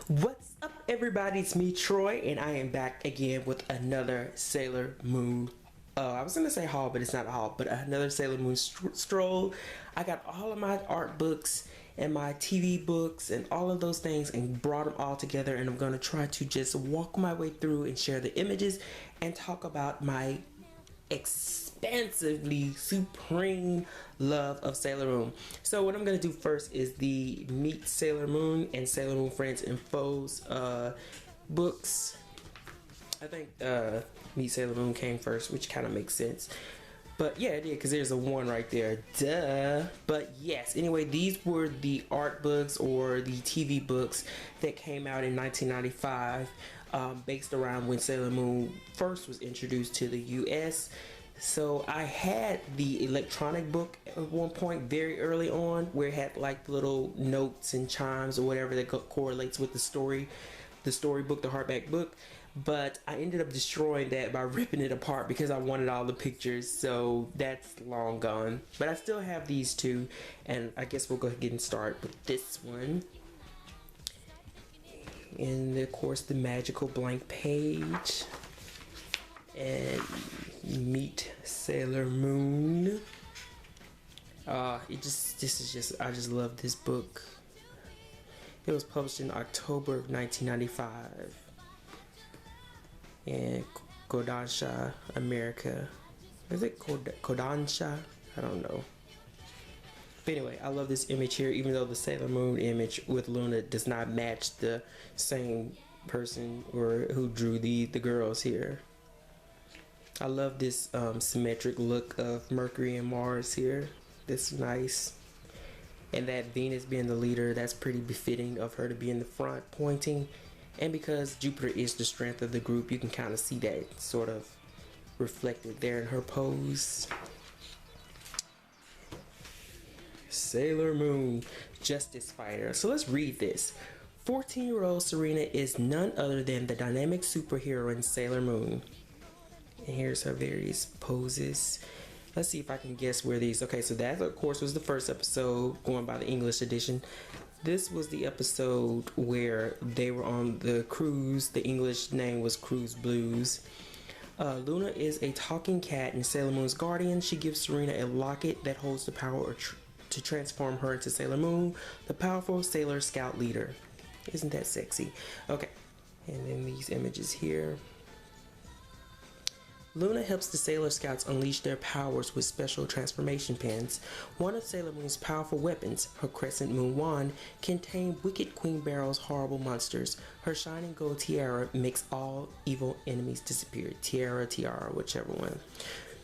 What's up, everybody? It's me, Troi, and I am back again with another Sailor Moon. I was gonna say haul, but it's not a haul, but another Sailor Moon stroll. I got all of my art books and my TV books and all of those things and brought them all together, and I'm gonna try to just walk my way through and share the images and talk about my expansively supreme love of Sailor Moon. So what I'm gonna do first is the Meet Sailor Moon and Sailor Moon Friends and Foes books. I think Meet Sailor Moon came first, which kind of makes sense. But yeah, it did, because there's a 1 right there. Duh. But yes, anyway, these were the art books or the TV books that came out in 1995, based around when Sailor Moon first was introduced to the US. So I had the electronic book at one point very early on, where it had like little notes and chimes or whatever that correlates with the storybook, the hardback book. But I ended up destroying that by ripping it apart because I wanted all the pictures, so that's long gone. But I still have these two, and I guess we'll go ahead and start with this one. And of course the magical blank page. And Meet Sailor Moon. I just love this book. It was published in October of 1995. And Kodansha America. Is it Kodansha? I don't know. But anyway, I love this image here, even though the Sailor Moon image with Luna does not match the same person or who drew the girls here. I love this symmetric look of Mercury and Mars here. This is nice. And that Venus being the leader, that's pretty befitting of her to be in the front pointing. And because Jupiter is the strength of the group, you can kind of see that sort of reflected there in her pose. Sailor Moon, Justice Fighter. So let's read this. 14-year-old Serena is none other than the dynamic superheroine Sailor Moon. And here's her various poses. Let's see if I can guess where these... Okay, so that, of course, was the first episode, going by the English edition. This was the episode where they were on the cruise. The English name was Cruise Blues. Luna is a talking cat and Sailor Moon's guardian. She gives Serena a locket that holds the power to transform her into Sailor Moon, the powerful Sailor Scout leader. Isn't that sexy? Okay, and then these images here. Luna helps the Sailor Scouts unleash their powers with special transformation pins. One of Sailor Moon's powerful weapons, her Crescent Moon Wand, can tame wicked Queen Barrel's horrible monsters. Her shining gold tiara makes all evil enemies disappear. Tiara, whichever one.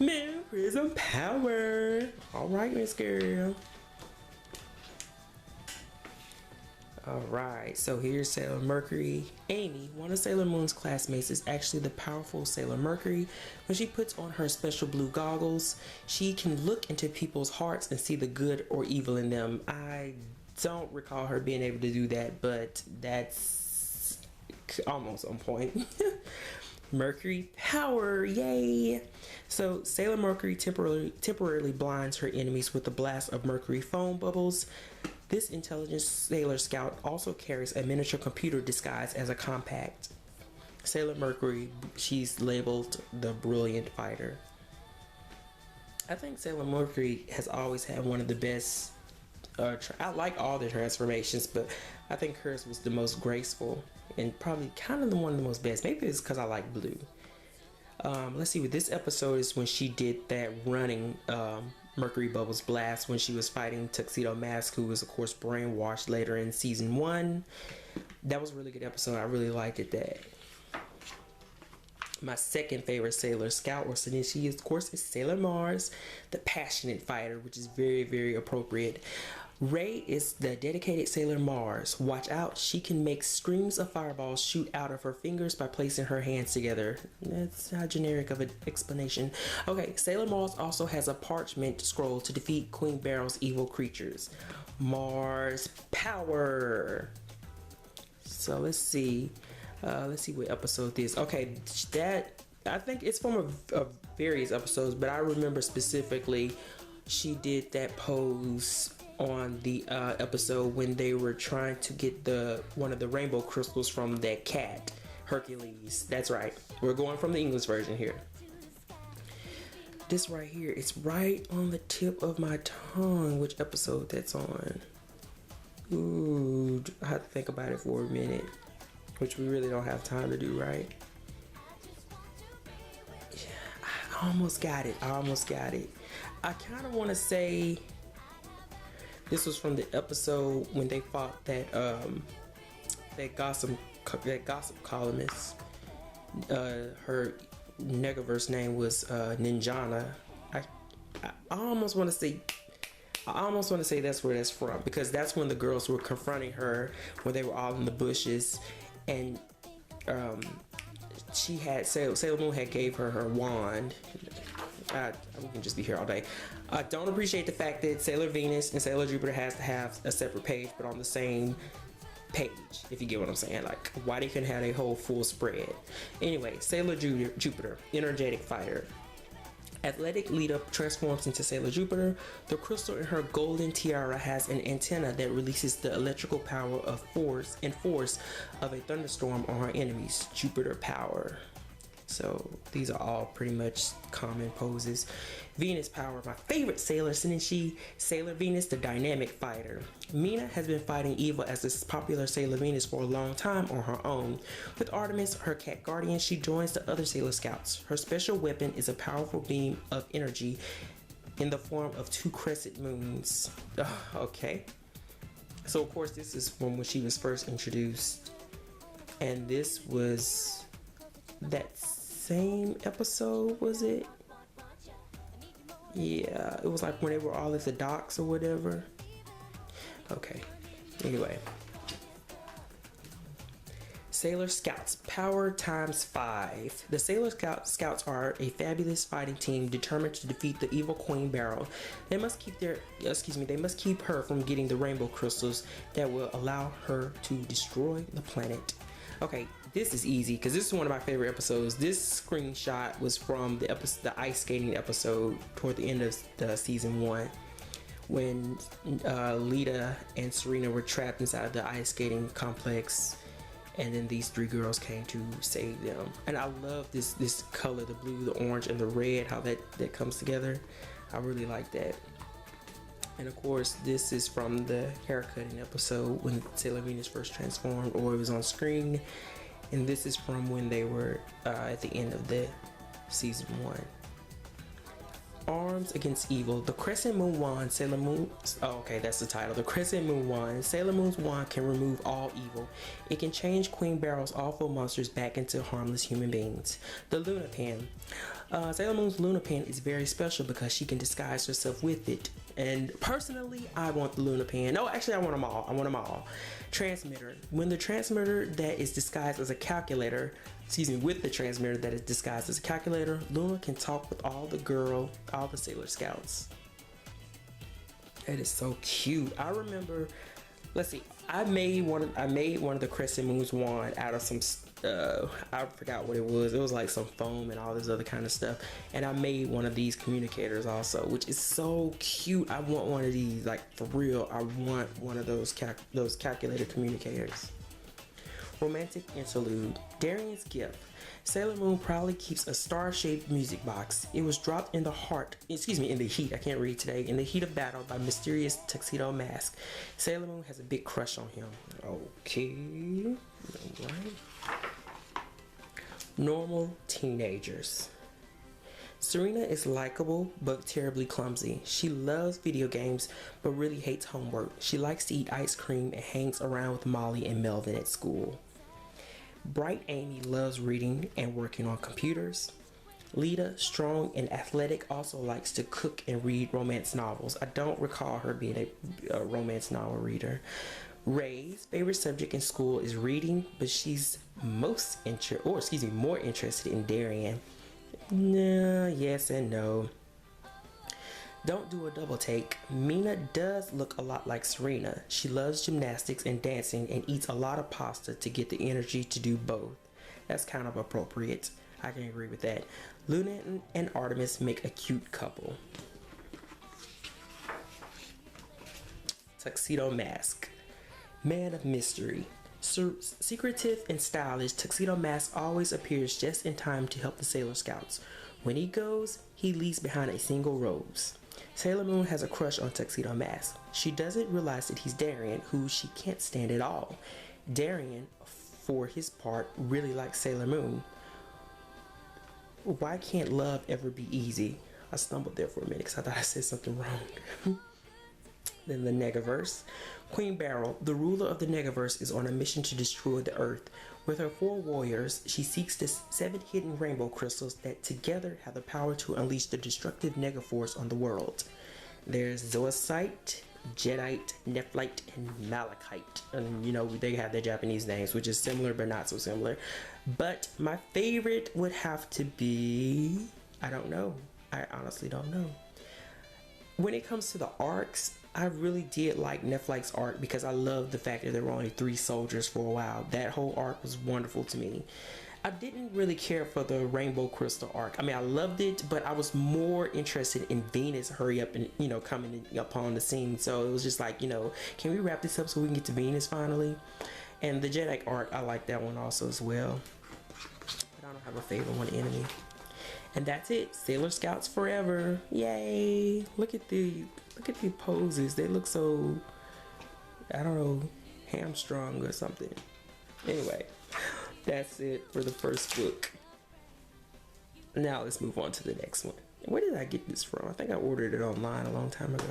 Mercury Power! Alright, Miss Girl. Alright, so here's Sailor Mercury. Amy, one of Sailor Moon's classmates, is actually the powerful Sailor Mercury. When she puts on her special blue goggles, she can look into people's hearts and see the good or evil in them. I don't recall her being able to do that, but that's almost on point. Mercury Power, yay! So Sailor Mercury temporarily blinds her enemies with the blast of Mercury foam bubbles. This intelligent Sailor Scout also carries a miniature computer disguised as a compact. Sailor Mercury, she's labeled the Brilliant Fighter. I think Sailor Mercury has always had one of the best, I like all the transformations, but I think hers was the most graceful and probably kind of one of the most best. Maybe it's because I like blue. Let's see, with this episode is when she did that running Mercury Bubbles blast when she was fighting Tuxedo Mask, who was of course brainwashed later in season 1. That was a really good episode. I really liked it. That my second favorite Sailor Scout, or she of course is Sailor Mars, the passionate fighter, which is very, very appropriate. Ray is the dedicated Sailor Mars. Watch out, she can make streams of fireballs shoot out of her fingers by placing her hands together. That's how generic of an explanation. Okay, Sailor Mars also has a parchment scroll to defeat Queen Barrel's evil creatures. Mars Power. So let's see what episode this is. Okay, that I think it's from a various episodes, but I remember specifically she did that pose on the episode when they were trying to get one of the rainbow crystals from that cat, Hercules. That's right. We're going from the English version here. This right here, it's right on the tip of my tongue which episode that's on. Ooh, I have to think about it for a minute, which we really don't have time to do, right? Yeah, I almost got it. I kind of want to say this was from the episode when they fought that gossip columnist. Her Negaverse name was Ninjana. I almost want to say that's where that's from, because that's when the girls were confronting her when they were all in the bushes, and she had Sailor Moon had gave her wand. We can just be here all day. I don't appreciate the fact that Sailor Venus and Sailor Jupiter has to have a separate page, but on the same page, if you get what I'm saying. Like, why they couldn't have a whole full spread. Anyway, Sailor Jupiter, energetic fighter. Athletic Lita transforms into Sailor Jupiter. The crystal in her golden tiara has an antenna that releases the electrical power of force of a thunderstorm on her enemies. Jupiter power. So these are all pretty much common poses. Venus power, my favorite sailor, isn't she? Sailor Venus, the dynamic fighter. Mina has been fighting evil as this popular Sailor Venus for a long time on her own. With Artemis, her cat guardian, she joins the other Sailor Scouts. Her special weapon is a powerful beam of energy in the form of 2 crescent moons. Okay. So of course this is from when she was first introduced. And this was that same episode, was it? Yeah, it was like when they were all at the docks or whatever. Okay, anyway. Sailor Scouts, power times 5. The Sailor Scouts are a fabulous fighting team determined to defeat the evil Queen Beryl. They must keep her from getting the rainbow crystals that will allow her to destroy the planet. Okay, this is easy because this is one of my favorite episodes. This screenshot was from the ice skating episode toward the end of the season 1, when Lita and Serena were trapped inside of the ice skating complex, and then these 3 girls came to save them. And I love this color, the blue, the orange, and the red, how that comes together. I really like that. And of course, this is from the haircutting episode when Sailor Venus first transformed, or it was on screen. And this is from when they were at the end of the season 1. Arms against evil. The Crescent Moon Wand, Sailor Moon. Oh, okay, that's the title. The Crescent Moon Wand. Sailor Moon's wand can remove all evil. It can change Queen Beryl's awful monsters back into harmless human beings. The Luna Pen. Sailor Moon's Luna Pen is very special because she can disguise herself with it. And personally, I want the Luna Pen. No, actually, I want them all. Transmitter. When the transmitter that is disguised as a calculator, with the transmitter that is disguised as a calculator, Luna can talk with all the Sailor Scouts. That is so cute. I remember, let's see, I made one of the Crescent Moon's wand out of some I forgot what it was. It was like some foam and all this other kind of stuff. And I made one of these communicators also, which is so cute. I want one of these, like, for real. I want one of those calculator communicators. Romantic interlude. Darian's gift. Sailor Moon proudly keeps a star-shaped music box. It was dropped in the heat. I can't read today. In the heat of battle by mysterious Tuxedo Mask. Sailor Moon has a big crush on him. Okay. Alright. Normal teenagers. Serena is likable but terribly clumsy. She loves video games but really hates homework. She likes to eat ice cream and hangs around with Molly and Melvin at school. Bright Amy loves reading and working on computers. Lita, strong and athletic, also likes to cook and read romance novels. I don't recall her being a romance novel reader. Ray's favorite subject in school is reading, but she's more interested in Darian. Nah, yes and no. Don't do a double take. Mina does look a lot like Serena. She loves gymnastics and dancing and eats a lot of pasta to get the energy to do both. That's kind of appropriate. I can agree with that. Luna and Artemis make a cute couple. Tuxedo Mask. Man of mystery. Secretive and stylish, Tuxedo Mask always appears just in time to help the Sailor Scouts. When he goes, he leaves behind a single rose. Sailor Moon has a crush on Tuxedo Mask. She doesn't realize that he's Darien, who she can't stand at all. Darien, for his part, really likes Sailor Moon. Why can't love ever be easy? I stumbled there for a minute because I thought I said something wrong. Then the Negaverse. Queen Beryl, the ruler of the Negaverse, is on a mission to destroy the Earth. With her 4 warriors, she seeks the 7 hidden rainbow crystals that together have the power to unleash the destructive Negaforce on the world. There's Zoisite, Jedite, Nephlite, and Malachite. And you know, they have their Japanese names, which is similar but not so similar. But my favorite would have to be... I don't know. I honestly don't know. When it comes to the arcs, I really did like Nephlite's arc because I love the fact that there were only 3 soldiers for a while. That whole arc was wonderful to me. I didn't really care for the Rainbow Crystal arc. I mean, I loved it, but I was more interested in Venus hurry up and, you know, coming upon the scene. So it was just like, you know, can we wrap this up so we can get to Venus finally? And the Jedi arc, I like that one also as well. But I don't have a favorite one enemy. And that's it. Sailor Scouts forever. Yay. Look at the poses. They look so, I don't know, hamstrung or something. Anyway, that's it for the first book. Now let's move on to the next one. Where did I get this from? I think I ordered it online a long time ago.